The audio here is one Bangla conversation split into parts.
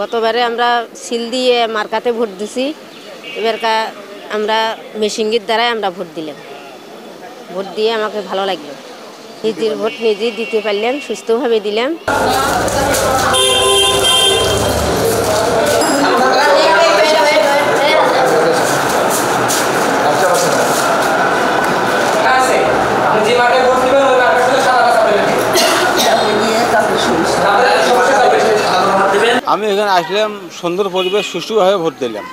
গতবারে আমরা সিল দিয়ে মার্কাতে ভোট দিছি, এবারকা আমরা মেশিনের দ্বারাই আমরা ভোট দিলাম। ভোট দিয়ে আমাকে ভালো লাগলো, নিজের ভোট নিজেই দিতে পারলাম, সুস্থভাবে দিলাম। আমি এখানে আসলাম, সুন্দর পরিবেশ, সুষ্ঠুভাবে ভোট দিলাম,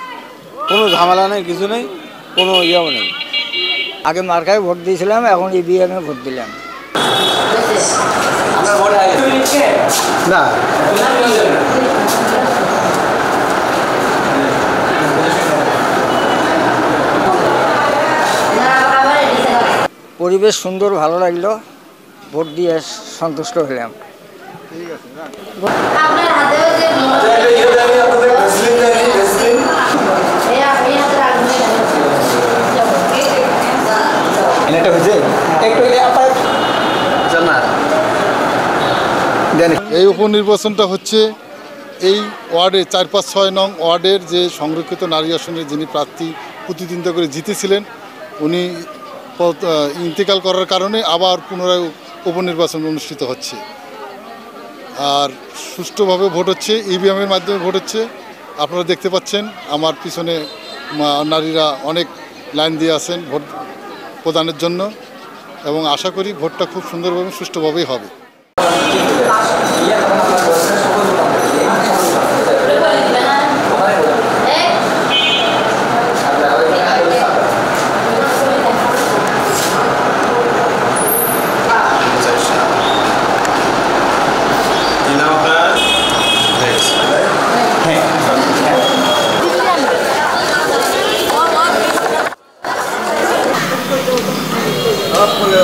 কোনো ঝামেলা নেই, কিছু নেই, কোনো ইয়েও নেই। আগে মার্কায় ভোট দিয়েছিলাম, এখন ইভিএমে ভোট দিলাম। না, পরিবেশ সুন্দর, ভালো লাগলো, ভোট দিয়ে সন্তুষ্ট হলাম। এই উপনির্বাচনটা হচ্ছে এই ওয়ার্ডে 4-5-6 নং ওয়ার্ডের যে সংরক্ষিত নারী আসনে যিনি প্রার্থী প্রতিদ্বন্দ্বিতা করে জিতেছিলেন, উনি ইন্তেকাল করার কারণে আবার পুনরায় উপনির্বাচন অনুষ্ঠিত হচ্ছে। আর সুষ্ঠুভাবে ভোট হচ্ছে, ইভিএমের মাধ্যমে ভোট হচ্ছে। আপনারা দেখতে পাচ্ছেন আমার পিছনে নারীরা অনেক লাইন দিয়ে আছেন ভোট প্রদানের জন্য, এবং আশা করি ভোটটা খুব সুন্দরভাবে সুষ্ঠুভাবেই হবে।